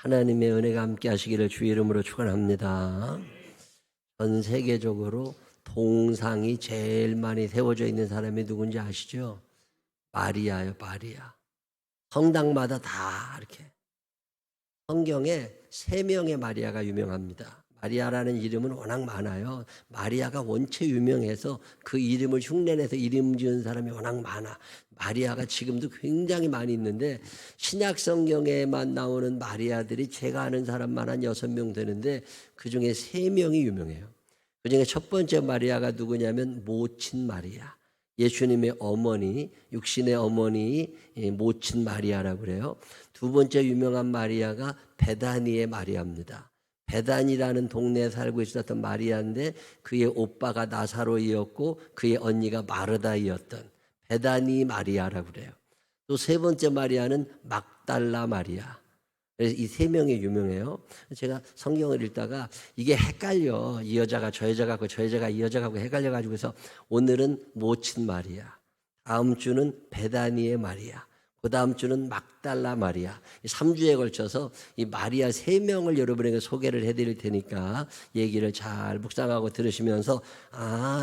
하나님의 은혜가 함께 하시기를 주의 이름으로 축원합니다. 전 세계적으로 동상이 제일 많이 세워져 있는 사람이 누군지 아시죠? 마리아요, 마리아. 성당마다 다 이렇게 성경에 3명의 마리아가 유명합니다. 마리아라는 이름은 워낙 많아요. 마리아가 원체 유명해서 그 이름을 흉내내서 이름 지은 사람이 워낙 많아. 마리아가 지금도 굉장히 많이 있는데 신약 성경에만 나오는 마리아들이 제가 아는 사람만 한 6명 되는데 그중에 3명이 유명해요. 그중에 첫 번째 마리아가 누구냐면 모친 마리아. 예수님의 어머니, 육신의 어머니 모친 마리아라고 그래요. 두 번째 유명한 마리아가 베다니의 마리아입니다. 베단이라는 동네에 살고 있었던 마리아인데 그의 오빠가 나사로이었고 그의 언니가 마르다이었던 베다니 마리아라고 그래요. 또 세 번째 마리아는 막달라 마리아. 그래서 이 3명이 유명해요. 제가 성경을 읽다가 이게 헷갈려. 이 여자가 저 여자 같고 저 여자가 이 여자 같고 헷갈려가지고 해서 오늘은 모친 마리아, 다음 주는 베다니의 마리아, 그 다음 주는 막달라 마리아. 3주에 걸쳐서 이 마리아 3명을 여러분에게 소개를 해드릴 테니까 얘기를 잘 묵상하고 들으시면서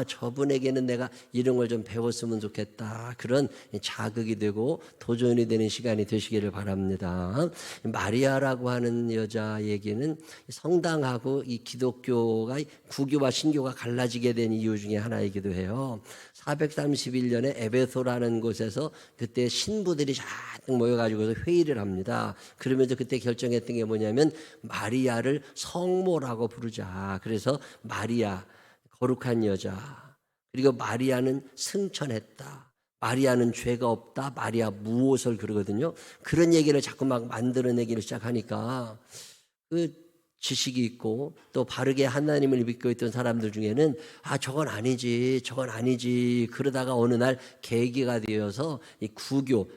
저분에게는 내가 이런 걸 좀 배웠으면 좋겠다. 그런 자극이 되고 도전이 되는 시간이 되시기를 바랍니다. 마리아라고 하는 여자 얘기는 성당하고 이 기독교가 구교와 신교가 갈라지게 된 이유 중에 하나이기도 해요. 431년에 에베소라는 곳에서 그때 신부들이 잔뜩 모여가지고 회의를 합니다. 그러면서 그때 결정했던 게 뭐냐면 마리아를 성모라고 부르자. 그래서 마리아, 거룩한 여자. 그리고 마리아는 승천했다. 마리아는 죄가 없다. 마리아 무엇을 그러거든요. 그런 얘기를 자꾸 막 만들어내기를 시작하니까 그 지식이 있고 또 바르게 하나님을 믿고 있던 사람들 중에는 저건 아니지 그러다가 어느 날 계기가 되어서 이 구교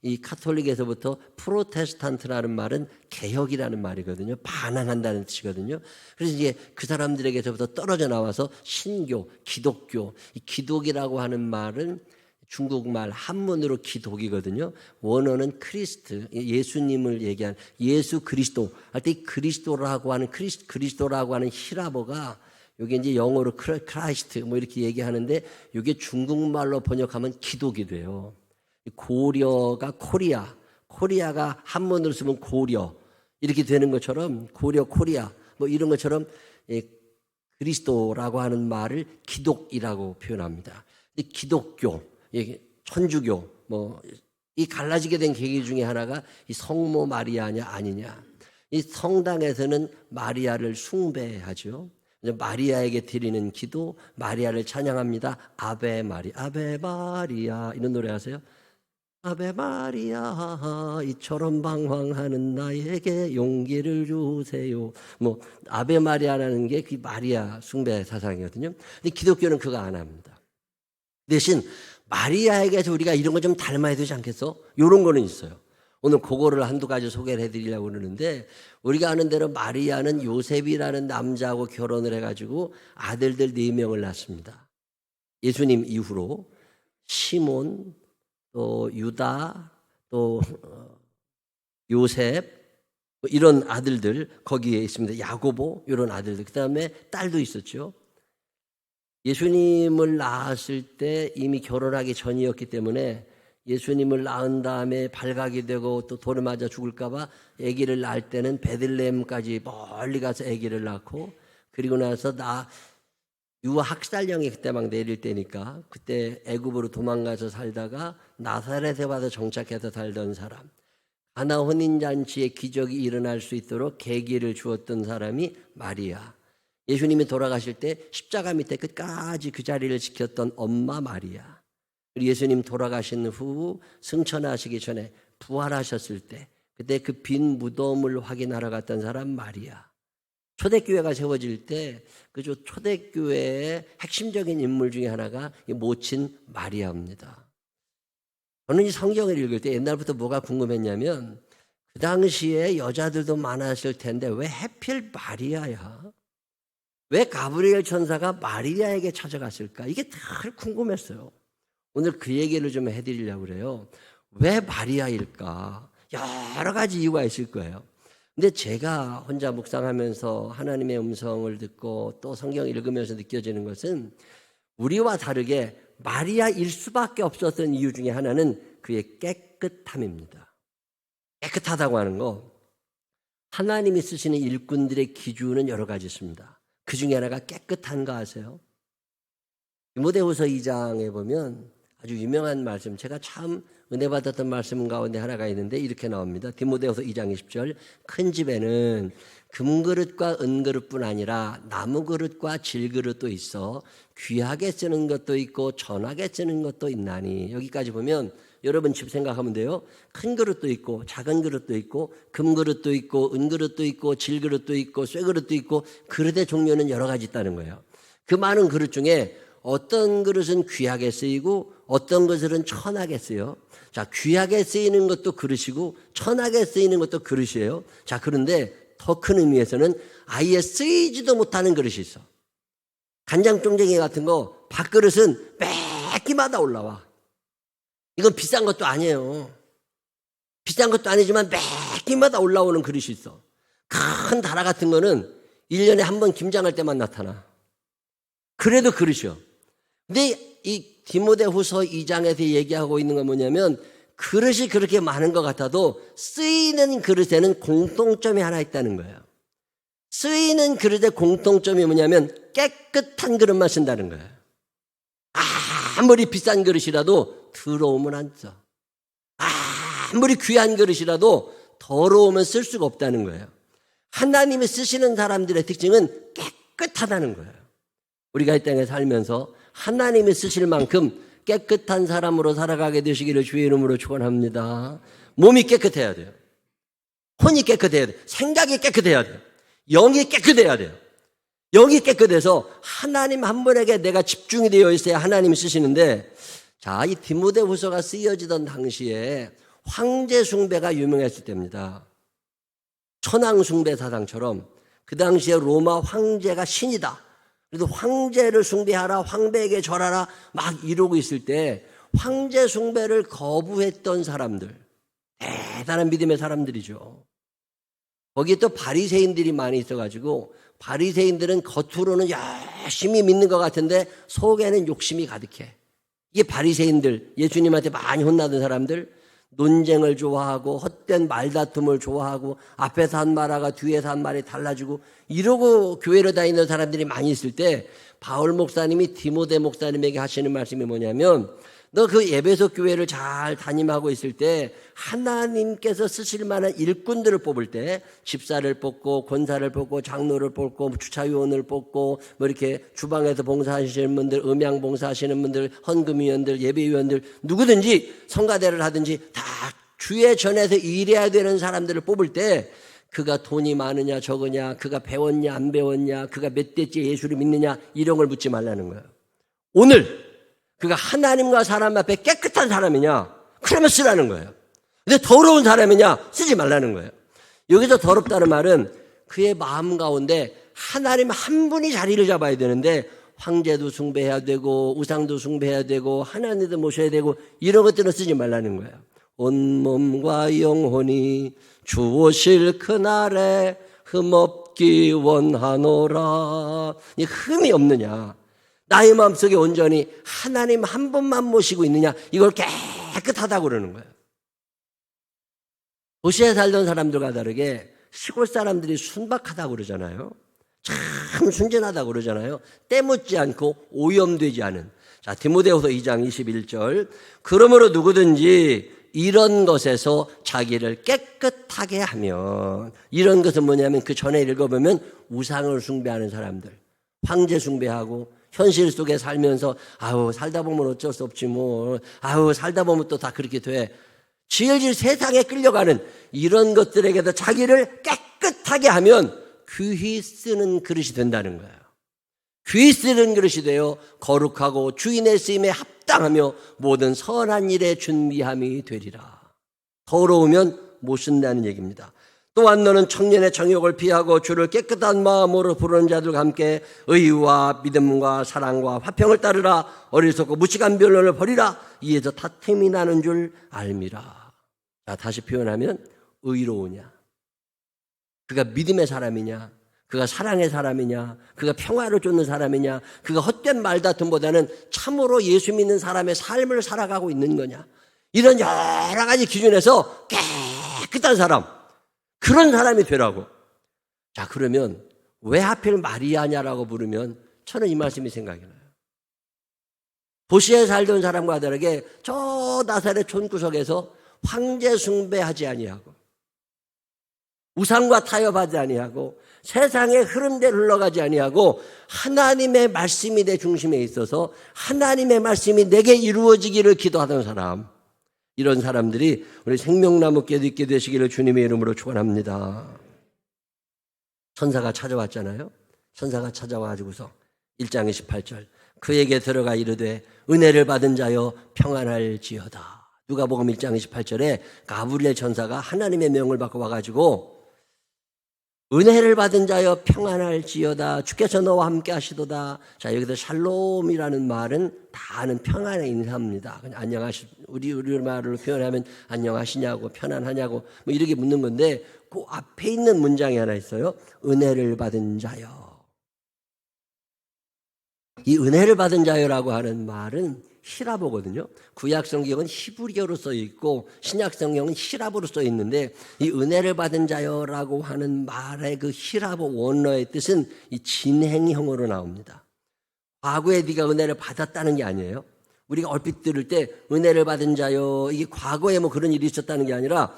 이 카톨릭에서부터 프로테스탄트라는 말은 개혁이라는 말이거든요. 반항한다는 뜻이거든요. 그래서 이제 그 사람들에게서부터 떨어져 나와서 신교, 기독교, 이 기독이라고 하는 말은 중국말 한문으로 기독이거든요. 원어는 크리스트, 예수님을 얘기한 예수 그리스도 할 때 그리스도라고 하는 그리스도라고 하는 히라보가 이게 이제 영어로 크라이스트 뭐 이렇게 얘기하는데 이게 중국말로 번역하면 기독이 돼요. 고려가 코리아가 한문으로 쓰면 고려 이렇게 되는 것처럼 코리아 뭐 이런 것처럼 그리스도라고 하는 말을 기독이라고 표현합니다. 근데 기독교 천주교 이 갈라지게 된 계기 중에 하나가 이 성모 마리아냐 아니냐. 이 성당에서는 마리아를 숭배하죠. 마리아에게 드리는 기도, 마리아를 찬양합니다. 아베 마리아 이런 노래 아세요? 아베 마리아 이처럼 방황하는 나에게 용기를 주세요. 아베 마리아라는 게 그 마리아 숭배 사상이거든요. 근데 기독교는 그거 안 합니다. 대신 마리아에게서 우리가 이런 거 좀 닮아야 되지 않겠어? 이런 거는 있어요. 오늘 그거를 한두 가지 소개를 해드리려고 그러는데 우리가 아는 대로 마리아는 요셉이라는 남자하고 결혼을 해가지고 아들들 4명을 낳습니다. 예수님 이후로 시몬, 또 유다, 또 요셉 이런 아들들 거기에 있습니다. 야고보 이런 아들들. 그 다음에 딸도 있었죠. 예수님을 낳았을 때 이미 결혼하기 전이었기 때문에 예수님을 낳은 다음에 발각이 되고 또 돌을 맞아 죽을까 봐 아기를 낳을 때는 베들레헴까지 멀리 가서 아기를 낳고 그리고 나서 유학살령이 그때 막 내릴 때니까 그때 애굽으로 도망가서 살다가 나사렛에 와서 정착해서 살던 사람, 가나 혼인잔치에 기적이 일어날 수 있도록 계기를 주었던 사람이 마리아. 예수님이 돌아가실 때 십자가 밑에 끝까지 그 자리를 지켰던 엄마 마리아. 그리고 예수님 돌아가신 후 승천하시기 전에 부활하셨을 때 그때 그 빈 무덤을 확인하러 갔던 사람 마리아. 초대교회가 세워질 때 그저 초대교회의 핵심적인 인물 중에 하나가 이 모친 마리아입니다. 저는 이 성경을 읽을 때 옛날부터 뭐가 궁금했냐면 그 당시에 여자들도 많았을 텐데 왜 하필 마리아야? 왜 가브리엘 천사가 마리아에게 찾아갔을까? 이게 늘 궁금했어요. 오늘 그 얘기를 좀 해드리려고 그래요. 왜 마리아일까? 여러 가지 이유가 있을 거예요. 근데 제가 혼자 묵상하면서 하나님의 음성을 듣고 또 성경 읽으면서 느껴지는 것은 우리와 다르게 마리아일 수밖에 없었던 이유 중에 하나는 그의 깨끗함입니다. 깨끗하다고 하는 거, 하나님이 쓰시는 일꾼들의 기준은 여러 가지 있습니다. 그 중에 하나가 깨끗한 거 아세요? 디모데후서 2장에 보면 아주 유명한 말씀, 제가 참 은혜 받았던 말씀 가운데 하나가 있는데 이렇게 나옵니다. 디모데후서 2장 20절, 큰 집에는 금그릇과 은그릇뿐 아니라 나무그릇과 질그릇도 있어 귀하게 쓰는 것도 있고 전하게 쓰는 것도 있나니. 여기까지 보면 여러분 집 생각하면 돼요. 큰 그릇도 있고 작은 그릇도 있고 금그릇도 있고 은그릇도 있고 질그릇도 있고 쇠그릇도 있고 그릇의 종류는 여러 가지 있다는 거예요. 그 많은 그릇 중에 어떤 그릇은 귀하게 쓰이고 어떤 것들은 천하게 쓰여. 자, 귀하게 쓰이는 것도 그릇이고 천하게 쓰이는 것도 그릇이에요. 자, 그런데 더 큰 의미에서는 아예 쓰이지도 못하는 그릇이 있어. 간장종쟁이 같은 거 밥그릇은 매 끼마다 올라와. 이건 비싼 것도 아니에요. 비싼 것도 아니지만 매 끼마다 올라오는 그릇이 있어. 큰 다라 같은 거는 1년에 한 번 김장할 때만 나타나. 그래도 그릇이요. 근데 이 디모데후서 2장에서 얘기하고 있는 건 뭐냐면 그릇이 그렇게 많은 것 같아도 쓰이는 그릇에는 공통점이 하나 있다는 거예요. 쓰이는 그릇의 공통점이 뭐냐면 깨끗한 그릇만 쓴다는 거예요. 아무리 비싼 그릇이라도 더러우면 안 써. 아무리 귀한 그릇이라도 더러우면 쓸 수가 없다는 거예요. 하나님이 쓰시는 사람들의 특징은 깨끗하다는 거예요. 우리가 이 땅에 살면서 하나님이 쓰실 만큼 깨끗한 사람으로 살아가게 되시기를 주의 이름으로 축원합니다. 몸이 깨끗해야 돼요. 혼이 깨끗해야 돼요. 생각이 깨끗해야 돼요. 영이 깨끗해야 돼요. 영이 깨끗해서 하나님 한 분에게 내가 집중이 되어 있어야 하나님이 쓰시는데, 자, 이 디모데후서가 쓰여지던 당시에 황제 숭배가 유명했을 때입니다. 천황 숭배 사상처럼 그 당시에 로마 황제가 신이다. 그래도 황제를 숭배하라, 황배에게 절하라 막 이러고 있을 때 황제 숭배를 거부했던 사람들, 대단한 믿음의 사람들이죠. 거기에 또 바리새인들이 많이 있어가지고 바리새인들은 겉으로는 열심히 믿는 것 같은데 속에는 욕심이 가득해. 이게 바리새인들, 예수님한테 많이 혼나던 사람들, 논쟁을 좋아하고 헛된 말다툼을 좋아하고 앞에서 한 말하고 뒤에서 한 말이 달라지고 이러고 교회로 다니는 사람들이 많이 있을 때 바울 목사님이 디모데 목사님에게 하시는 말씀이 뭐냐면, 너 그 에베소 교회를 잘 담임하고 있을 때 하나님께서 쓰실 만한 일꾼들을 뽑을 때 집사를 뽑고 권사를 뽑고 장로를 뽑고 주차요원을 뽑고 뭐 이렇게 주방에서 봉사하시는 분들, 음향 봉사하시는 분들, 헌금위원들, 예배위원들, 누구든지 성가대를 하든지 다 주의 전에서 일해야 되는 사람들을 뽑을 때 그가 돈이 많으냐 적으냐, 그가 배웠냐 안 배웠냐, 그가 몇 대째 예수를 믿느냐 이런 걸 묻지 말라는 거예요. 오늘 그가 하나님과 사람 앞에 깨끗한 사람이냐? 그러면 쓰라는 거예요. 근데 더러운 사람이냐? 쓰지 말라는 거예요. 여기서 더럽다는 말은 그의 마음 가운데 하나님 한 분이 자리를 잡아야 되는데 황제도 숭배해야 되고 우상도 숭배해야 되고 하나님도 모셔야 되고 이런 것들은 쓰지 말라는 거예요. 온몸과 영혼이 주 오실 그날에 흠없기 원하노라. 이 흠이 없느냐? 나의 마음속에 온전히 하나님 한 분만 모시고 있느냐, 이걸 깨끗하다고 그러는 거예요. 도시에 살던 사람들과 다르게 시골 사람들이 순박하다고 그러잖아요. 참 순진하다고 그러잖아요. 때묻지 않고 오염되지 않은. 자, 디모데후서 2장 21절, 그러므로 누구든지 이런 것에서 자기를 깨끗하게 하면, 이런 것은 뭐냐면 그 전에 읽어보면 우상을 숭배하는 사람들, 황제 숭배하고 현실 속에 살면서 아우 살다 보면 어쩔 수 없지 뭐, 아우 살다 보면 또 다 그렇게 돼, 질질 세상에 끌려가는 이런 것들에게도 자기를 깨끗하게 하면 귀히 쓰는 그릇이 된다는 거예요. 귀히 쓰는 그릇이 되어 거룩하고 주인의 쓰임에 합당하며 모든 선한 일에 준비함이 되리라. 더러우면 못 쓴다는 얘기입니다. 또한 너는 청년의 정욕을 피하고 주를 깨끗한 마음으로 부르는 자들과 함께 의와 믿음과 사랑과 화평을 따르라. 어리석고 무식한 변론을 버리라. 이에서 다툼이 나는 줄 알미라. 자, 다시 표현하면 의로우냐? 그가 믿음의 사람이냐, 그가 사랑의 사람이냐, 그가 평화를 쫓는 사람이냐, 그가 헛된 말다툼보다는 참으로 예수 믿는 사람의 삶을 살아가고 있는 거냐, 이런 여러 가지 기준에서 깨끗한 사람, 그런 사람이 되라고. 자, 그러면 왜 하필 마리아냐라고 부르면 저는 이 말씀이 생각이 나요. 도시에 살던 사람과 다르게 저 나사렛 촌구석에서 황제 숭배하지 아니하고 우상과 타협하지 아니하고 세상의 흐름대로 흘러가지 아니하고 하나님의 말씀이 내 중심에 있어서 하나님의 말씀이 내게 이루어지기를 기도하던 사람, 이런 사람들이 우리 생명나무께도 있게 되시기를 주님의 이름으로 축원합니다. 천사가 찾아왔잖아요. 천사가 찾아와가지고서 1장 28절 그에게 들어가 이르되 은혜를 받은 자여 평안할지어다. 누가복음 1장 28절에 가브리엘 천사가 하나님의 명을 받고 와가지고 은혜를 받은 자여 평안할지어다. 주께서 너와 함께 하시도다. 자, 여기서 샬롬이라는 말은 다 아는 평안의 인사입니다. 그냥 우리 말로 표현하면 안녕하시냐고, 편안하냐고 뭐 이렇게 묻는 건데 그 앞에 있는 문장이 하나 있어요. 은혜를 받은 자여. 이 은혜를 받은 자여라고 하는 말은 히라보거든요. 구약 성경은 히브리어로 써 있고 신약 성경은 히라보로 써 있는데 이 은혜를 받은 자여라고 하는 말의 그 히라보 원어의 뜻은 이 진행형으로 나옵니다. 과거에 네가 은혜를 받았다는 게 아니에요. 우리가 얼핏 들을 때 은혜를 받은 자여, 이게 과거에 뭐 그런 일이 있었다는 게 아니라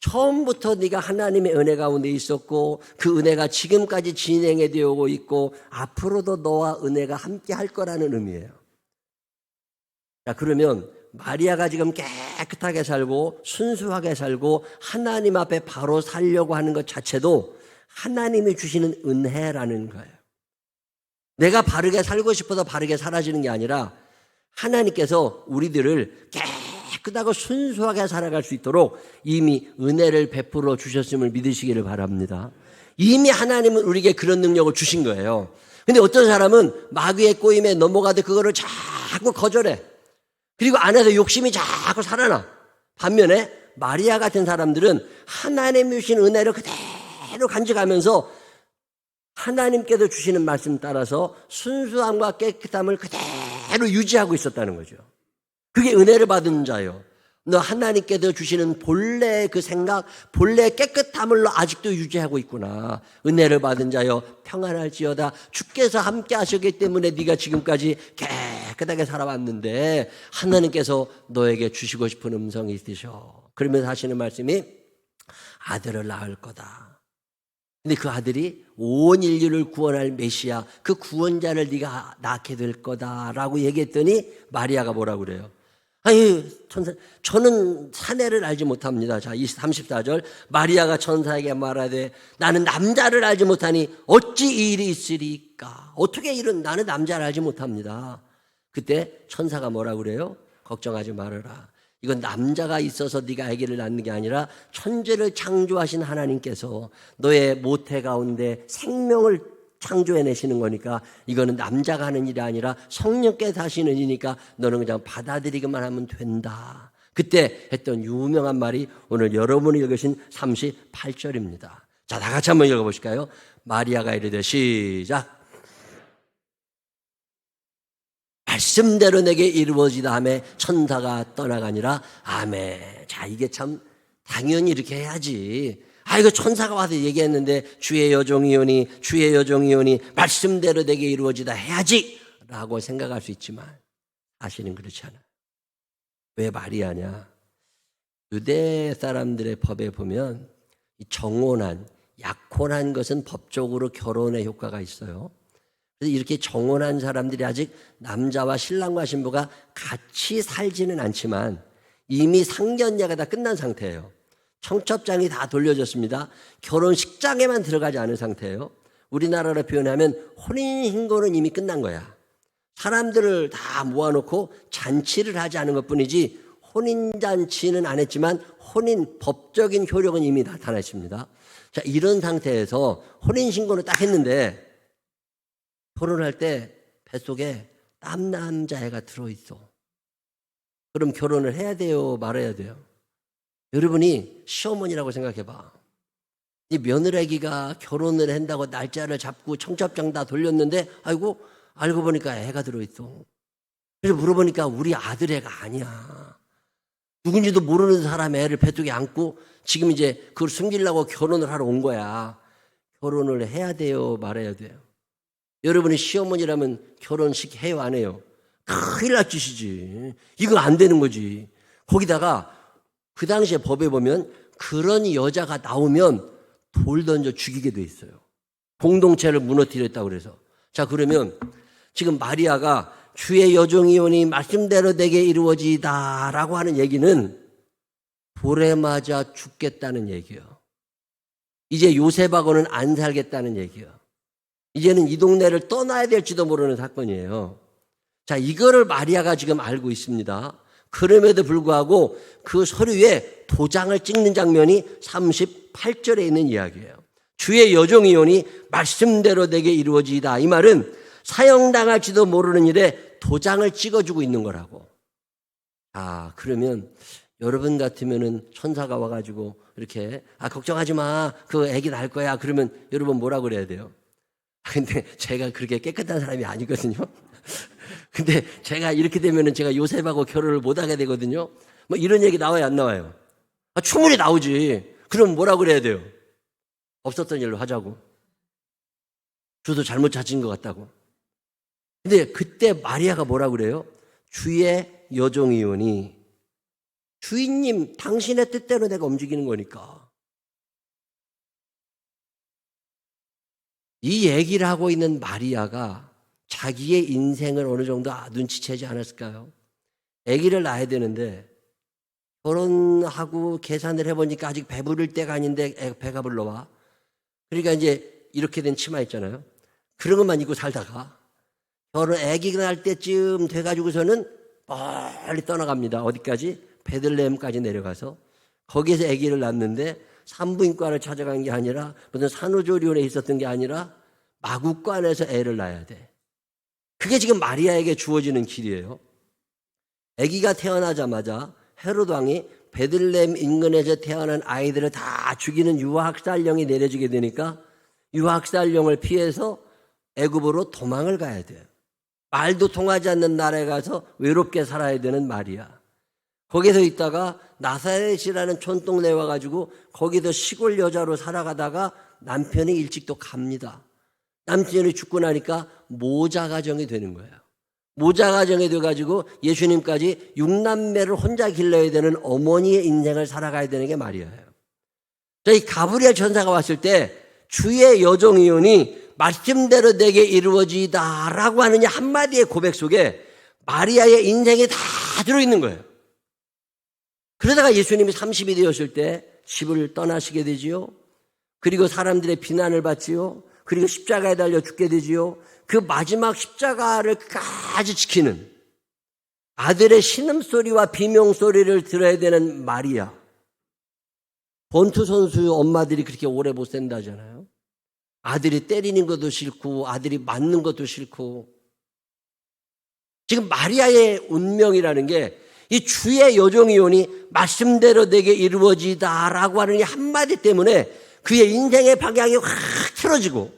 처음부터 네가 하나님의 은혜 가운데 있었고 그 은혜가 지금까지 진행이 되어 오고 있고 앞으로도 너와 은혜가 함께 할 거라는 의미예요. 자, 그러면 마리아가 지금 깨끗하게 살고 순수하게 살고 하나님 앞에 바로 살려고 하는 것 자체도 하나님이 주시는 은혜라는 거예요. 내가 바르게 살고 싶어서 바르게 사라지는 게 아니라 하나님께서 우리들을 깨끗하고 순수하게 살아갈 수 있도록 이미 은혜를 베풀어 주셨음을 믿으시기를 바랍니다. 이미 하나님은 우리에게 그런 능력을 주신 거예요. 근데 어떤 사람은 마귀의 꼬임에 넘어가도 그거를 자꾸 거절해. 그리고 안에서 욕심이 자꾸 살아나. 반면에 마리아 같은 사람들은 하나님이 주신 은혜를 그대로 간직하면서 하나님께서 주시는 말씀 따라서 순수함과 깨끗함을 그대로 유지하고 있었다는 거죠. 그게 은혜를 받은 자요. 너 하나님께서 주시는 본래의 그 생각, 본래의 깨끗함을 너 아직도 유지하고 있구나. 은혜를 받은 자여 평안할지어다. 주께서 함께 하셨기 때문에 네가 지금까지 깨끗하게 살아왔는데 하나님께서 너에게 주시고 싶은 음성이 있으셔. 그러면서 하시는 말씀이 아들을 낳을 거다. 근데 그 아들이 온 인류를 구원할 메시아, 그 구원자를 네가 낳게 될 거다라고 얘기했더니 마리아가 뭐라고 그래요? 아니, 천사, 저는 사내를 알지 못합니다. 자, 34절. 마리아가 천사에게 말하되 나는 남자를 알지 못하니 어찌 이 일이 있으리까? 어떻게 이런, 나는 남자를 알지 못합니다. 그때 천사가 뭐라고 그래요? 걱정하지 말아라. 이건 남자가 있어서 네가 아기를 낳는 게 아니라 천지를 창조하신 하나님께서 너의 모태 가운데 생명을 창조해내시는 거니까 이거는 남자가 하는 일이 아니라 성령께서 하시는 일이니까 너는 그냥 받아들이기만 하면 된다. 그때 했던 유명한 말이 오늘 여러분이 읽으신 38절입니다. 자, 다 같이 한번 읽어보실까요? 마리아가 이르되 시작. 말씀대로 내게 이루어지다 하매 천사가 떠나가니라. 아멘. 자, 이게 참 당연히 이렇게 해야지. 이거 천사가 와서 얘기했는데 주의 여종이오니 주의 여종이오니 말씀대로 내게 이루어지다 해야지 라고 생각할 수 있지만 사실은 그렇지 않아요. 왜 마리아냐? 유대 사람들의 법에 보면 정혼한, 약혼한 것은 법적으로 결혼의 효과가 있어요. 그래서 이렇게 정혼한 사람들이 아직 남자와 신랑과 신부가 같이 살지는 않지만 이미 상견례가 다 끝난 상태예요. 청첩장이 다 돌려졌습니다. 결혼식장에만 들어가지 않은 상태예요. 우리나라로 표현하면 혼인신고는 이미 끝난 거야. 사람들을 다 모아놓고 잔치를 하지 않은 것뿐이지 혼인잔치는 안 했지만 혼인 법적인 효력은 이미 나타나 있습니다. 자, 이런 상태에서 혼인신고는 딱 했는데 결혼할 때 뱃속에 남자애가 들어있어. 그럼 결혼을 해야 돼요? 말아야 돼요? 여러분이 시어머니라고 생각해봐. 이 며느리가 결혼을 한다고 날짜를 잡고 청첩장 다 돌렸는데 아이고 알고 보니까 애가 들어있어. 그래서 물어보니까 우리 아들 애가 아니야. 누군지도 모르는 사람 애를 배뚝에 안고 지금 이제 그걸 숨기려고 결혼을 하러 온 거야. 결혼을 해야 돼요, 말아야 돼요? 여러분이 시어머니라면 결혼식 해요, 안 해요? 큰일 날 짓이지. 이거 안 되는 거지. 거기다가 그 당시에 법에 보면 그런 여자가 나오면 돌 던져 죽이게 돼 있어요. 공동체를 무너뜨렸다고 그래서. 자, 그러면 지금 마리아가 주의 여종이오니 말씀대로 내게 이루어지다라고 하는 얘기는 돌에 맞아 죽겠다는 얘기예요. 이제 요셉하고는 안 살겠다는 얘기예요. 이제는 이 동네를 떠나야 될지도 모르는 사건이에요. 자, 이거를 마리아가 지금 알고 있습니다. 그럼에도 불구하고 그 서류에 도장을 찍는 장면이 38절에 있는 이야기예요. 주의 여종이오니 말씀대로 내게 이루어지이다. 이 말은 사형당할지도 모르는 일에 도장을 찍어주고 있는 거라고. 아, 그러면 여러분 같으면은 천사가 와가지고 이렇게 걱정하지 마. 그 애기 낳을 거야. 그러면 여러분 뭐라고 그래야 돼요? 근데 제가 그렇게 깨끗한 사람이 아니거든요. 근데 제가 이렇게 되면은 제가 요셉하고 결혼을 못 하게 되거든요. 뭐 이런 얘기 나와요, 안 나와요? 충분히 나오지. 그럼 뭐라고 그래야 돼요? 없었던 일로 하자고. 저도 잘못 찾은 것 같다고. 근데 그때 마리아가 뭐라고 그래요? 주의 여종이오니. 주인님, 당신의 뜻대로 내가 움직이는 거니까. 이 얘기를 하고 있는 마리아가 자기의 인생을 어느 정도 눈치채지 않았을까요? 아기를 낳아야 되는데 결혼하고 계산을 해보니까 아직 배부를 때가 아닌데 배가 불러와. 그러니까 이제 이렇게 된 치마 있잖아요. 그런 것만 입고 살다가 아기가 날 때쯤 돼가지고서는 멀리 떠나갑니다. 어디까지? 베들레헴까지 내려가서 거기에서 아기를 낳는데 산부인과를 찾아간 게 아니라 무슨 산후조리원에 있었던 게 아니라 마구간에서 애를 낳아야 돼. 그게 지금 마리아에게 주어지는 길이에요. 아기가 태어나자마자 헤롯 왕이 베들레헴 인근에서 태어난 아이들을 다 죽이는 유아학살령이 내려지게 되니까 유아학살령을 피해서 애굽으로 도망을 가야 돼요. 말도 통하지 않는 나라에 가서 외롭게 살아야 되는 마리아. 거기서 있다가 나사렛이라는 촌동네에 와가지고 거기서 시골 여자로 살아가다가 남편이 일찍 또 갑니다. 남편이 죽고 나니까 모자 가정이 되는 거예요. 모자 가정이 돼가지고 예수님까지 6남매를 혼자 길러야 되는 어머니의 인생을 살아가야 되는 게 마리아예요. 이 가브리엘 천사가 왔을 때 주의 여종이오니 말씀대로 내게 이루어지다라고 하는 이 한마디의 고백 속에 마리아의 인생이 다 들어있는 거예요. 그러다가 예수님이 30이 되었을 때 집을 떠나시게 되지요. 그리고 사람들의 비난을 받지요. 그리고 십자가에 달려 죽게 되지요. 그 마지막 십자가를 끝까지 지키는 아들의 신음소리와 비명소리를 들어야 되는 마리아. 번투 선수 엄마들이 그렇게 오래 못 산다잖아요. 아들이 때리는 것도 싫고 아들이 맞는 것도 싫고. 지금 마리아의 운명이라는 게 이 주의 여종이오니 말씀대로 내게 이루어지다라고 하는 이 한마디 때문에 그의 인생의 방향이 확 틀어지고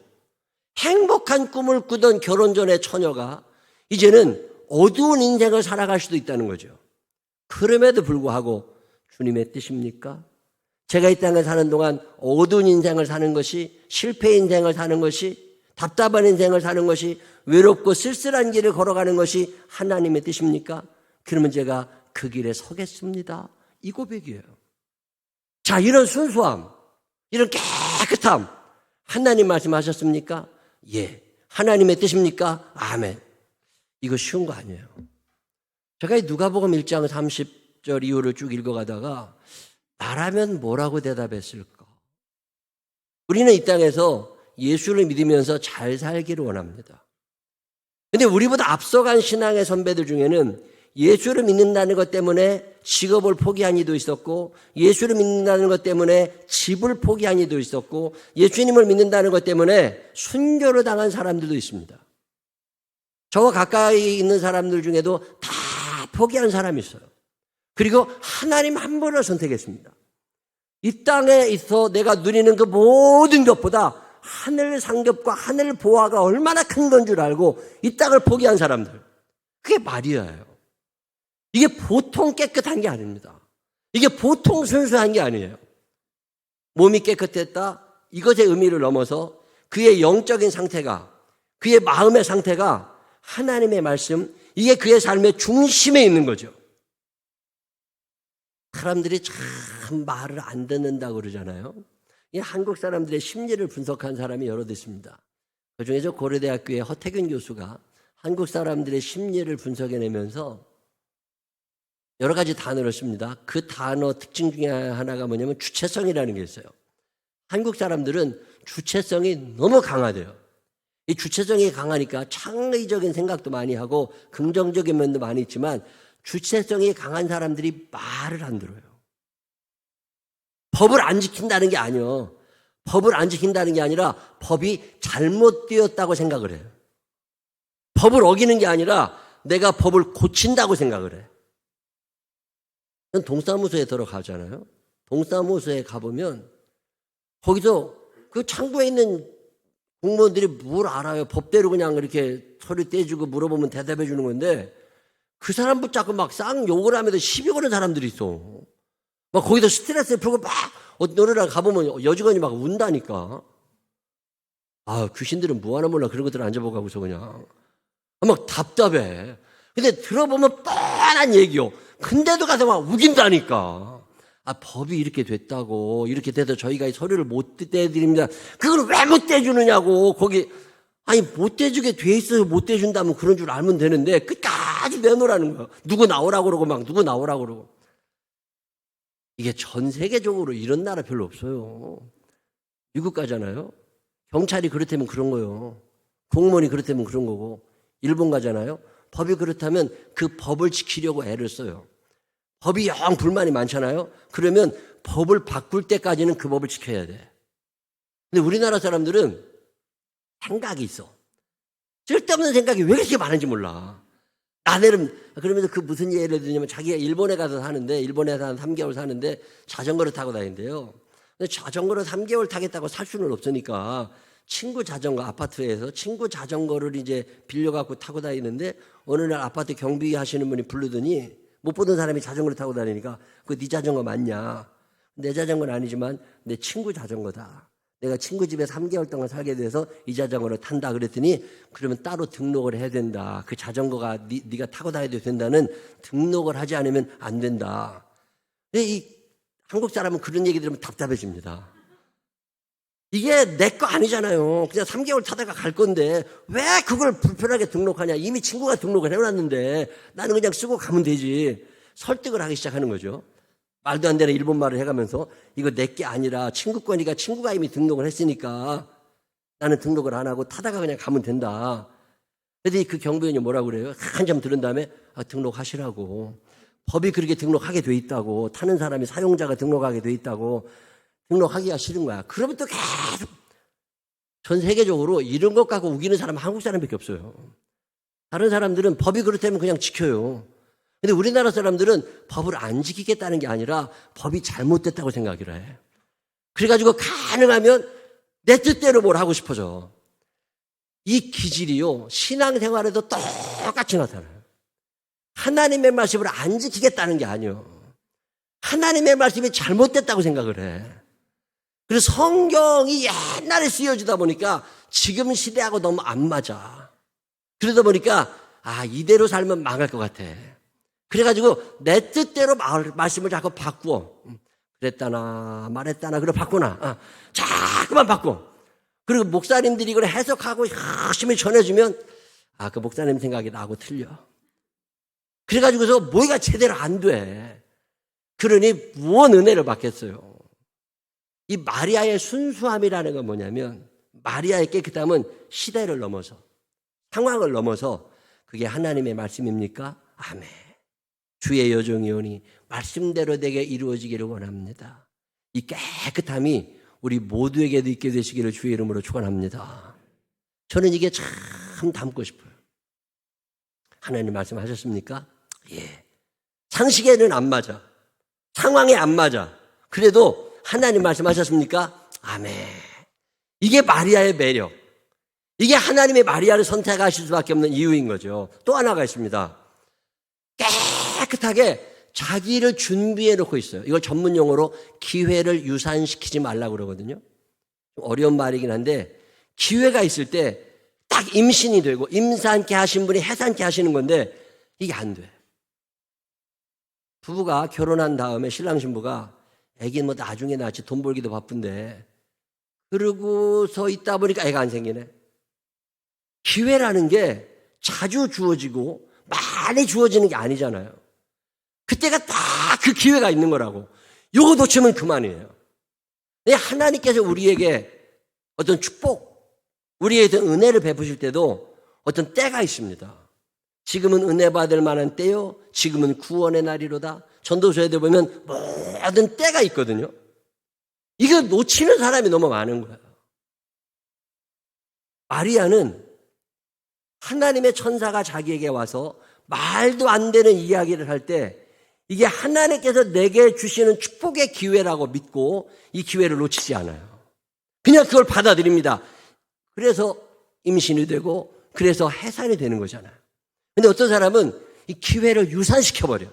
행복한 꿈을 꾸던 결혼 전의 처녀가 이제는 어두운 인생을 살아갈 수도 있다는 거죠. 그럼에도 불구하고 주님의 뜻입니까? 제가 이 땅에 사는 동안 어두운 인생을 사는 것이, 실패 인생을 사는 것이, 답답한 인생을 사는 것이, 외롭고 쓸쓸한 길을 걸어가는 것이 하나님의 뜻입니까? 그러면 제가 그 길에 서겠습니다. 이 고백이에요. 자, 이런 순수함, 이런 깨끗함, 하나님 말씀하셨습니까? 예. 하나님의 뜻입니까? 아멘. 이거 쉬운 거 아니에요. 제가 이 누가복음 1장 30절 이후를 쭉 읽어가다가 나라면 뭐라고 대답했을까? 우리는 이 땅에서 예수를 믿으면서 잘 살기를 원합니다. 근데 우리보다 앞서간 신앙의 선배들 중에는 예수를 믿는다는 것 때문에 직업을 포기한 이도 있었고, 예수를 믿는다는 것 때문에 집을 포기한 이도 있었고, 예수님을 믿는다는 것 때문에 순교를 당한 사람들도 있습니다. 저와 가까이 있는 사람들 중에도 다 포기한 사람이 있어요. 그리고 하나님 한 분을 선택했습니다. 이 땅에 있어 내가 누리는 그 모든 것보다 하늘 상급과 하늘 보화가 얼마나 큰 건 줄 알고 이 땅을 포기한 사람들, 그게 마리아예요. 이게 보통 깨끗한 게 아닙니다. 이게 보통 순수한 게 아니에요. 몸이 깨끗했다, 이것의 의미를 넘어서 그의 영적인 상태가, 그의 마음의 상태가 하나님의 말씀, 이게 그의 삶의 중심에 있는 거죠. 사람들이 참 말을 안 듣는다고 그러잖아요. 이 한국 사람들의 심리를 분석한 사람이 여러 있습니다. 그중에서 고려대학교의 허태균 교수가 한국 사람들의 심리를 분석해내면서 여러 가지 단어를 씁니다. 그 단어 특징 중에 하나가 뭐냐면 주체성이라는 게 있어요. 한국 사람들은 주체성이 너무 강하대요. 이 주체성이 강하니까 창의적인 생각도 많이 하고 긍정적인 면도 많이 있지만 주체성이 강한 사람들이 말을 안 들어요. 법을 안 지킨다는 게 아니에요. 법을 안 지킨다는 게 아니라 법이 잘못되었다고 생각을 해요. 법을 어기는 게 아니라 내가 법을 고친다고 생각을 해. 동사무소에 들어가잖아요. 동사무소에 가보면 거기서 그 창구에 있는 공무원들이 뭘 알아요. 법대로 그냥 이렇게 소리 떼주고 물어보면 대답해 주는 건데 그 사람 붙잡고 막 쌍 욕을 하면서 시비 거는 사람들이 있어. 막 거기서 스트레스 풀고 막 어느 날 가보면 여직원이 막 운다니까. 아, 귀신들은 뭐 하나 몰라. 그런 것들 앉아보고 하고서 그냥 막 답답해. 근데 들어보면 뻔한 얘기요. 근데도 가서 막 우긴다니까. 아, 법이 이렇게 됐다고, 이렇게 돼서 저희가 이 서류를 못 떼드립니다. 그걸 왜 못 떼주느냐고. 거기 아니 못 떼주게 돼 있어요. 못 떼준다면 그런 줄 알면 되는데 끝까지 내놓으라는 거야. 누구 나오라고 그러고 막 누구 나오라고 그러고. 이게 전 세계적으로 이런 나라 별로 없어요. 미국 가잖아요. 경찰이 그렇다면 그런 거예요. 공무원이 그렇다면 그런 거고. 일본 가잖아요. 법이 그렇다면 그 법을 지키려고 애를 써요. 법이 영 불만이 많잖아요. 그러면 법을 바꿀 때까지는 그 법을 지켜야 돼. 근데 우리나라 사람들은 생각이 있어. 쓸데없는 생각이 왜 그렇게 많은지 몰라. 나는 그러면서 그 무슨 예를 들냐면 자기가 일본에 가서 사는데, 일본에서 한 3개월 사는데 자전거를 타고 다닌대요. 근데 자전거를 3개월 타겠다고 살 수는 없으니까 친구 자전거, 아파트에서 친구 자전거를 이제 빌려갖고 타고 다니는데 어느 날 아파트 경비 하시는 분이 부르더니 못 보던 사람이 자전거를 타고 다니니까 그거 네 자전거 맞냐? 내 자전거는 아니지만 내 친구 자전거다. 내가 친구 집에 3개월 동안 살게 돼서 이 자전거를 탄다 그랬더니 그러면 따로 등록을 해야 된다. 그 자전거가 네가 타고 다녀도 된다는 등록을 하지 않으면 안 된다. 근데 이 한국 사람은 그런 얘기 들으면 답답해집니다. 이게 내 거 아니잖아요. 그냥 3개월 타다가 갈 건데 왜 그걸 불편하게 등록하냐. 이미 친구가 등록을 해놨는데 나는 그냥 쓰고 가면 되지. 설득을 하기 시작하는 거죠. 말도 안 되는 일본말을 해가면서 이거 내 게 아니라 친구 거니까 친구가 이미 등록을 했으니까 나는 등록을 안 하고 타다가 그냥 가면 된다. 그런데 그 경비원이 뭐라고 그래요? 한참 들은 다음에 등록하시라고. 법이 그렇게 등록하게 돼 있다고. 타는 사람이 사용자가 등록하게 돼 있다고. 등록하기가 싫은 거야. 그러면 또 계속 전 세계적으로 이런 것 갖고 우기는 사람은 한국 사람밖에 없어요. 다른 사람들은 법이 그렇다면 그냥 지켜요. 근데 우리나라 사람들은 법을 안 지키겠다는 게 아니라 법이 잘못됐다고 생각을 해. 그래가지고 가능하면 내 뜻대로 뭘 하고 싶어져. 이 기질이요, 신앙생활에도 똑같이 나타나요. 하나님의 말씀을 안 지키겠다는 게 아니에요. 하나님의 말씀이 잘못됐다고 생각을 해. 그래서 성경이 옛날에 쓰여지다 보니까 지금 시대하고 너무 안 맞아. 그러다 보니까 이대로 살면 망할 것 같아. 그래가지고 내 뜻대로 말씀을 자꾸 바꾸어. 그랬다나 말했다나 그래 바꾸나. 자꾸만 바꿔. 그리고 목사님들이 이걸 해석하고 열심히 전해주면 그 목사님 생각이 나하고 틀려. 그래가지고서 뭐가 제대로 안 돼. 그러니 무언 은혜를 받겠어요. 이 마리아의 순수함이라는 건 뭐냐면 마리아의 깨끗함은 시대를 넘어서 상황을 넘어서 그게 하나님의 말씀입니까? 아멘. 주의 여종이오니 말씀대로 되게 이루어지기를 원합니다. 이 깨끗함이 우리 모두에게도 있게 되시기를 주의 이름으로 축원합니다. 저는 이게 참 담고 싶어요. 하나님 말씀하셨습니까? 예. 상식에는 안 맞아. 상황에 안 맞아. 그래도 하나님 말씀하셨습니까? 아멘. 이게 마리아의 매력. 이게 하나님의 마리아를 선택하실 수밖에 없는 이유인 거죠. 또 하나가 있습니다. 깨끗하게 자기를 준비해 놓고 있어요. 이걸 전문 용어로 기회를 유산시키지 말라고 그러거든요. 어려운 말이긴 한데 기회가 있을 때 딱 임신이 되고 임산케 하신 분이 해산케 하시는 건데 이게 안 돼. 부부가 결혼한 다음에 신랑 신부가 애기 뭐 나중에 낳지 돈 벌기도 바쁜데 그러고서 있다 보니까 애가 안 생기네. 기회라는 게 자주 주어지고 많이 주어지는 게 아니잖아요. 그때가 딱 그 기회가 있는 거라고. 요거 놓치면 그만이에요. 하나님께서 우리에게 어떤 축복, 우리에게 어떤 은혜를 베푸실 때도 어떤 때가 있습니다. 지금은 은혜 받을 만한 때요. 지금은 구원의 날이로다. 전도서에도 보면 모든 때가 있거든요. 이거 놓치는 사람이 너무 많은 거예요. 마리아는 하나님의 천사가 자기에게 와서 말도 안 되는 이야기를 할 때 이게 하나님께서 내게 주시는 축복의 기회라고 믿고 이 기회를 놓치지 않아요. 그냥 그걸 받아들입니다. 그래서 임신이 되고 그래서 해산이 되는 거잖아요. 근데 어떤 사람은 이 기회를 유산시켜버려.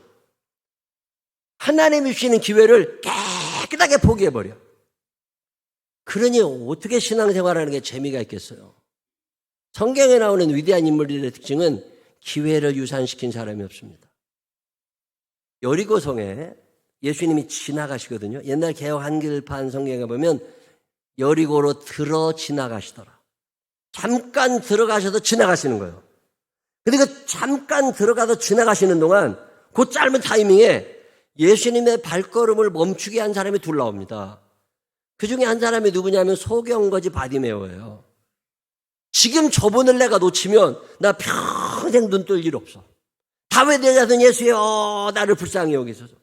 하나님이 주시는 기회를 깨끗하게 포기해버려. 그러니 어떻게 신앙생활하는 게 재미가 있겠어요? 성경에 나오는 위대한 인물들의 특징은 기회를 유산시킨 사람이 없습니다. 여리고성에 예수님이 지나가시거든요. 옛날 개역 한글판 성경에 보면 여리고로 들어 지나가시더라. 잠깐 들어가셔서 지나가시는 거예요. 근데 그 잠깐 들어가서 지나가시는 동안 그 짧은 타이밍에 예수님의 발걸음을 멈추게 한 사람이 둘 나옵니다. 그 중에 한 사람이 누구냐면 소경거지 바디메오예요. 지금 저분을 내가 놓치면 나 평생 눈 뜰 일 없어. 다윗의 자손 예수여 나를 불쌍히 여기소서.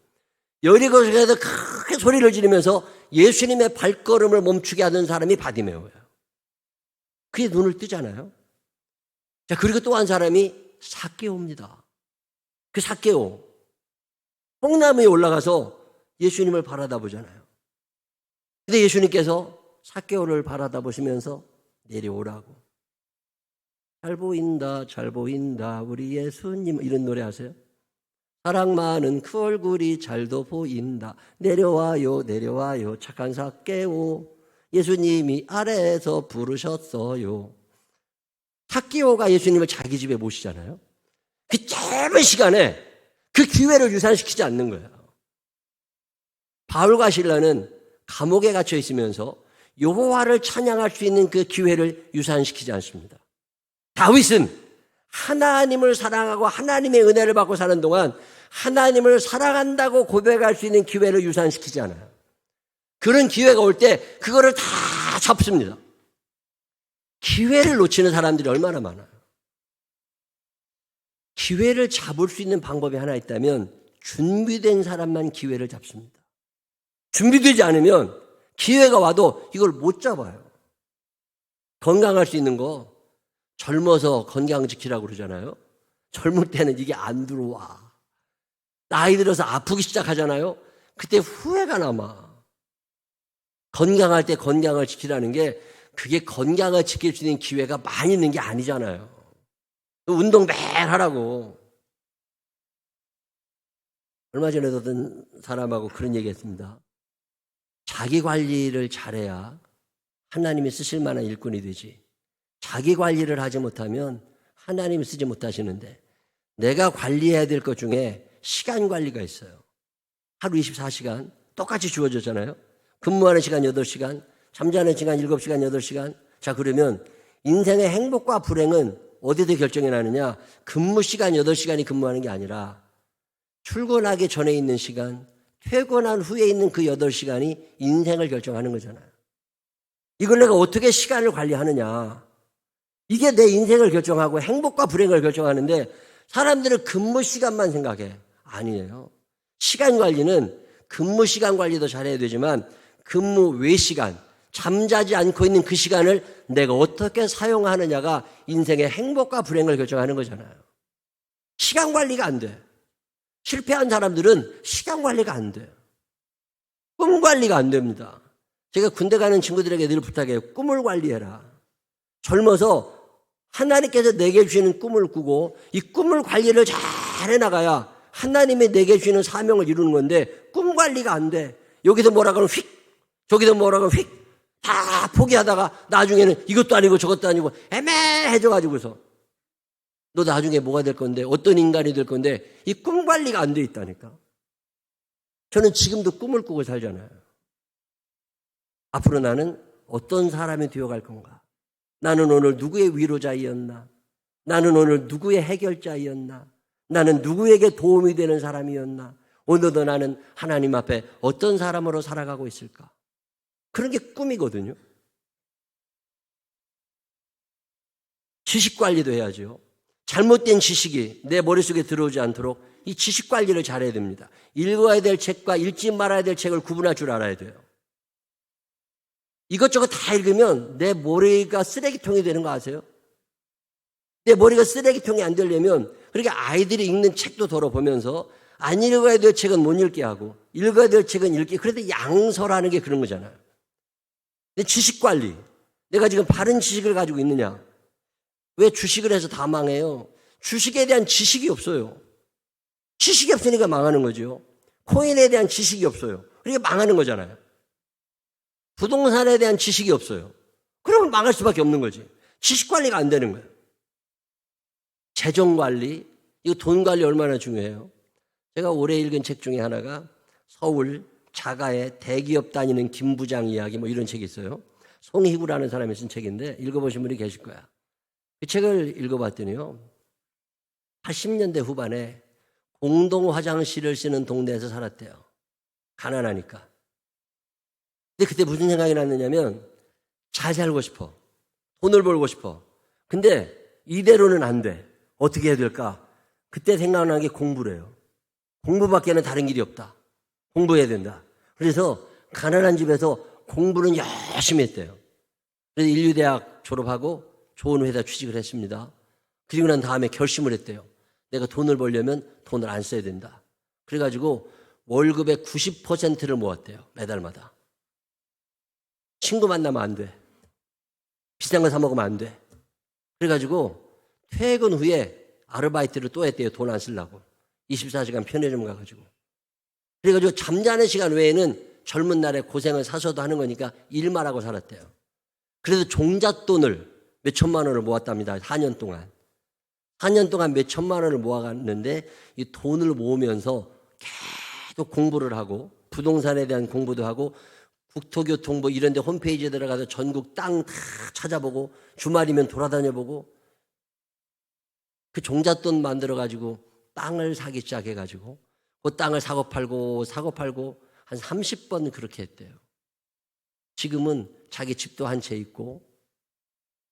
여리고성에서 크게 소리를 지르면서 예수님의 발걸음을 멈추게 하는 사람이 바디메오예요. 그게 눈을 뜨잖아요. 자, 그리고 또 한 사람이 삭개오입니다. 그 삭개오. 뽕나무에 올라가서 예수님을 바라다 보잖아요. 근데 예수님께서 삭개오를 바라다 보시면서 내려오라고. 잘 보인다, 우리 예수님. 이런 노래 아세요? 사랑 많은 그 얼굴이 잘도 보인다. 내려와요, 내려와요, 착한 삭개오. 예수님이 아래에서 부르셨어요. 삭개오가 예수님을 자기 집에 모시잖아요. 그 짧은 시간에 그 기회를 유산시키지 않는 거예요. 바울과 실라는 감옥에 갇혀 있으면서 여호와를 찬양할 수 있는 그 기회를 유산시키지 않습니다. 다윗은 하나님을 사랑하고 하나님의 은혜를 받고 사는 동안 하나님을 사랑한다고 고백할 수 있는 기회를 유산시키지 않아요. 그런 기회가 올 때 그거를 다 잡습니다. 기회를 놓치는 사람들이 얼마나 많아요. 기회를 잡을 수 있는 방법이 하나 있다면 준비된 사람만 기회를 잡습니다. 준비되지 않으면 기회가 와도 이걸 못 잡아요. 건강할 수 있는 거 젊어서 건강 지키라고 그러잖아요. 젊을 때는 이게 안 들어와. 나이 들어서 아프기 시작하잖아요. 그때 후회가 남아. 건강할 때 건강을 지키라는 게 그게 건강을 지킬 수 있는 기회가 많이 있는 게 아니잖아요. 운동 매일 하라고. 얼마 전에 어떤 사람하고 그런 얘기 했습니다. 자기 관리를 잘해야 하나님이 쓰실 만한 일꾼이 되지. 자기 관리를 하지 못하면 하나님이 쓰지 못하시는데 내가 관리해야 될 것 중에 시간 관리가 있어요. 하루 24시간 똑같이 주어졌잖아요. 근무하는 시간 8시간, 잠자는 시간 7시간, 8시간. 자, 그러면 인생의 행복과 불행은 어디서 결정이 나느냐? 근무 시간 8시간이 근무하는 게 아니라 출근하기 전에 있는 시간, 퇴근한 후에 있는 그 8시간이 인생을 결정하는 거잖아요. 이걸 내가 어떻게 시간을 관리하느냐? 이게 내 인생을 결정하고 행복과 불행을 결정하는데 사람들은 근무 시간만 생각해. 아니에요. 시간 관리는 근무 시간 관리도 잘해야 되지만 근무 외 시간, 잠자지 않고 있는 그 시간을 내가 어떻게 사용하느냐가 인생의 행복과 불행을 결정하는 거잖아요. 시간 관리가 안 돼. 실패한 사람들은 시간 관리가 안 돼요. 꿈 관리가 안 됩니다. 제가 군대 가는 친구들에게 늘 부탁해요. 꿈을 관리해라. 젊어서 하나님께서 내게 주시는 꿈을 꾸고 이 꿈을 관리를 잘 해나가야 하나님이 내게 주시는 사명을 이루는 건데 꿈 관리가 안 돼. 여기서 뭐라 그러면 휙, 저기서 뭐라 그러면 휙, 다 포기하다가 나중에는 이것도 아니고 저것도 아니고 애매해져가지고서 너 나중에 뭐가 될 건데 어떤 인간이 될 건데 이 꿈 관리가 안 돼 있다니까. 저는 지금도 꿈을 꾸고 살잖아요. 앞으로 나는 어떤 사람이 되어갈 건가? 나는 오늘 누구의 위로자이었나? 나는 오늘 누구의 해결자이었나? 나는 누구에게 도움이 되는 사람이었나? 오늘도 나는 하나님 앞에 어떤 사람으로 살아가고 있을까? 그런 게 꿈이거든요. 지식 관리도 해야죠. 잘못된 지식이 내 머릿속에 들어오지 않도록 이 지식 관리를 잘해야 됩니다. 읽어야 될 책과 읽지 말아야 될 책을 구분할 줄 알아야 돼요. 이것저것 다 읽으면 내 머리가 쓰레기통이 되는 거 아세요? 내 머리가 쓰레기통이 안 되려면 그렇게 아이들이 읽는 책도 덜어보면서 안 읽어야 될 책은 못 읽게 하고 읽어야 될 책은 읽게. 그래도 양서라는 게 그런 거잖아요. 내 지식 관리. 내가 지금 바른 지식을 가지고 있느냐? 왜 주식을 해서 다 망해요? 주식에 대한 지식이 없어요. 지식이 없으니까 망하는 거죠. 코인에 대한 지식이 없어요. 그러니까 망하는 거잖아요. 부동산에 대한 지식이 없어요. 그러면 망할 수밖에 없는 거지. 지식 관리가 안 되는 거예요. 재정 관리, 이거 돈 관리 얼마나 중요해요. 제가 올해 읽은 책 중에 하나가 서울 자가의 대기업 다니는 김 부장 이야기 뭐 이런 책이 있어요. 송희구라는 사람이 쓴 책인데 읽어보신 분이 계실 거야. 그 책을 읽어봤더니요. 80년대 후반에 공동 화장실을 쓰는 동네에서 살았대요. 가난하니까. 근데 그때 무슨 생각이 났느냐면 잘 살고 싶어. 돈을 벌고 싶어. 근데 이대로는 안 돼. 어떻게 해야 될까? 그때 생각난 게 공부래요. 공부밖에는 다른 길이 없다. 공부해야 된다. 그래서 가난한 집에서 공부는 열심히 했대요. 그래서 인류대학 졸업하고 좋은 회사 취직을 했습니다. 그리고 난 다음에 결심을 했대요. 내가 돈을 벌려면 돈을 안 써야 된다. 그래가지고 월급의 90%를 모았대요. 매달마다. 친구 만나면 안 돼. 비싼 거 사 먹으면 안 돼. 그래가지고 퇴근 후에 아르바이트를 또 했대요. 돈 안 쓰려고. 24시간 편의점 가가지고. 그래가지고 잠자는 시간 외에는 젊은 날에 고생을 사서도 하는 거니까 일만 하고 살았대요. 그래서 종잣돈을 몇 천만 원을 모았답니다. 4년 동안. 4년 동안 몇 천만 원을 모아갔는데 이 돈을 모으면서 계속 공부를 하고 부동산에 대한 공부도 하고 국토교통부 이런 데 홈페이지에 들어가서 전국 땅 다 찾아보고 주말이면 돌아다녀보고 그 종잣돈 만들어가지고 땅을 사기 시작해가지고 그 땅을 사고 팔고 한 30번 그렇게 했대요. 지금은 자기 집도 한 채 있고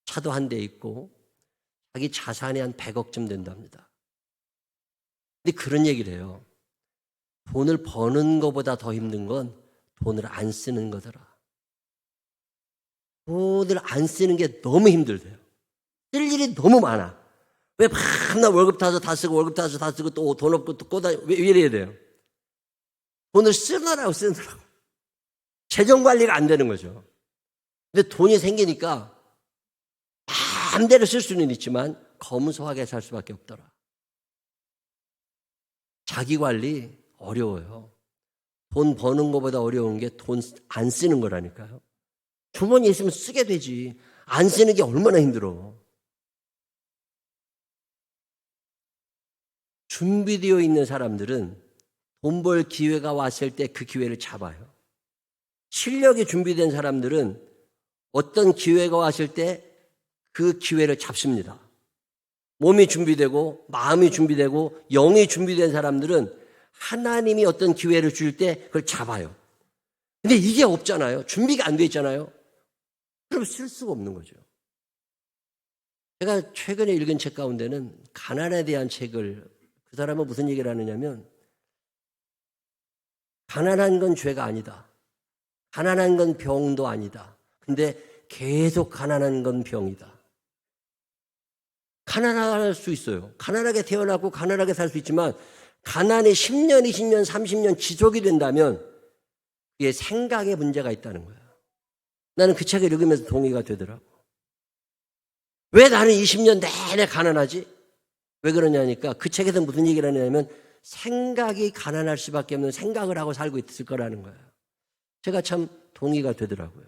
차도 한 대 있고 자기 자산이 한 100억쯤 된답니다. 근데 그런 얘기를 해요. 돈을 버는 것보다 더 힘든 건 돈을 안 쓰는 거더라. 돈을 안 쓰는 게 너무 힘들대요. 쓸 일이 너무 많아. 왜 밤낮 월급 타서 다 쓰고 월급 타서 다 쓰고 또 돈 없고 또 꼬다 왜 이래야 돼요? 돈을 쓰느라고. 재정 관리가 안 되는 거죠. 근데 돈이 생기니까 마음대로 쓸 수는 있지만 검소하게 살 수밖에 없더라. 자기 관리 어려워요. 돈 버는 것보다 어려운 게 돈 안 쓰는 거라니까요. 주머니에 있으면 쓰게 되지. 안 쓰는 게 얼마나 힘들어. 준비되어 있는 사람들은 돈 벌 기회가 왔을 때 그 기회를 잡아요. 실력이 준비된 사람들은 어떤 기회가 왔을 때 그 기회를 잡습니다. 몸이 준비되고 마음이 준비되고 영이 준비된 사람들은 하나님이 어떤 기회를 줄 때 그걸 잡아요. 근데 이게 없잖아요. 준비가 안 돼 있잖아요. 그럼 쓸 수가 없는 거죠. 제가 최근에 읽은 책 가운데는 가난에 대한 책을, 그 사람은 무슨 얘기를 하느냐면 가난한 건 죄가 아니다. 가난한 건 병도 아니다. 근데 계속 가난한 건 병이다. 가난할 수 있어요. 가난하게 태어나고 가난하게 살 수 있지만 가난이 10년, 20년, 30년 지속이 된다면 그게 생각에 문제가 있다는 거예요. 나는 그 책을 읽으면서 동의가 되더라고. 왜 나는 20년 내내 가난하지? 왜 그러냐니까 그 책에서 무슨 얘기를 하냐면 생각이 가난할 수밖에 없는 생각을 하고 살고 있을 거라는 거예요. 제가 참 동의가 되더라고요.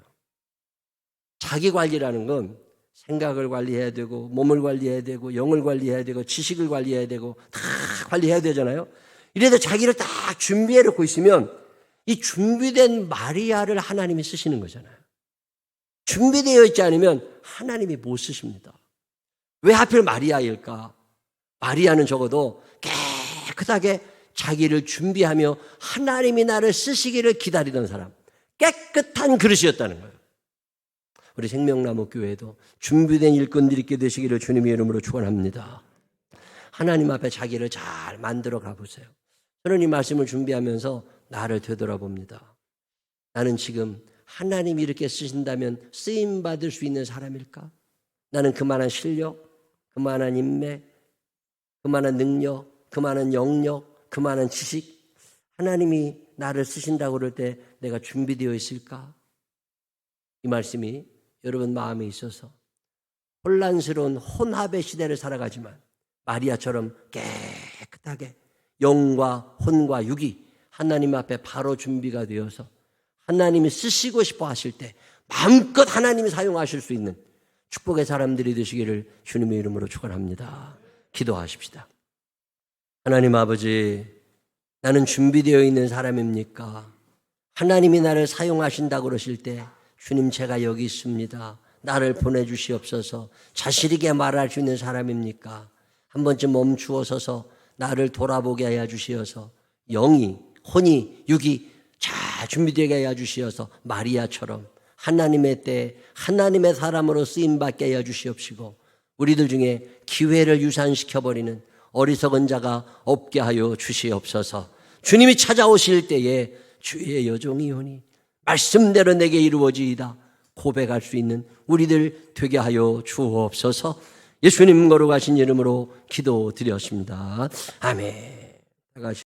자기 관리라는 건 생각을 관리해야 되고 몸을 관리해야 되고 영을 관리해야 되고 지식을 관리해야 되고 다 관리해야 되잖아요. 이래서 자기를 딱 준비해 놓고 있으면 이 준비된 마리아를 하나님이 쓰시는 거잖아요. 준비되어 있지 않으면 하나님이 못 쓰십니다. 왜 하필 마리아일까? 마리아는 적어도 깨끗하게 자기를 준비하며 하나님이 나를 쓰시기를 기다리던 사람, 깨끗한 그릇이었다는 거예요. 우리 생명나무 교회도 준비된 일꾼들이 있게 되시기를 주님의 이름으로 축원합니다. 하나님 앞에 자기를 잘 만들어 가보세요. 저는 이 말씀을 준비하면서 나를 되돌아봅니다. 나는 지금 하나님이 이렇게 쓰신다면 쓰임받을 수 있는 사람일까? 나는 그만한 실력, 그만한 인맥, 그만한 능력, 그만한 영역, 그만한 지식, 하나님이 나를 쓰신다고 그럴 때 내가 준비되어 있을까? 이 말씀이 여러분 마음에 있어서 혼란스러운 혼합의 시대를 살아가지만 마리아처럼 깨끗하게 영과 혼과 육이 하나님 앞에 바로 준비가 되어서 하나님이 쓰시고 싶어 하실 때 마음껏 하나님이 사용하실 수 있는 축복의 사람들이 되시기를 주님의 이름으로 축원합니다. 기도하십시다. 하나님 아버지, 나는 준비되어 있는 사람입니까? 하나님이 나를 사용하신다고 그러실 때 주님 제가 여기 있습니다. 나를 보내주시옵소서. 자신 있게 말할 수 있는 사람입니까? 한 번쯤 멈추어 서서 나를 돌아보게 하여 주시어서 영이, 혼이, 육이 잘 준비되게 하여 주시어서 마리아처럼 하나님의 때에 하나님의 사람으로 쓰임받게 하여 주시옵시고 우리들 중에 기회를 유산시켜버리는 어리석은 자가 없게 하여 주시옵소서. 주님이 찾아오실 때에 주의 여종이오니 말씀대로 내게 이루어지이다 고백할 수 있는 우리들 되게 하여 주옵소서. 예수님 거룩하신 이름으로 기도드렸습니다. 아멘.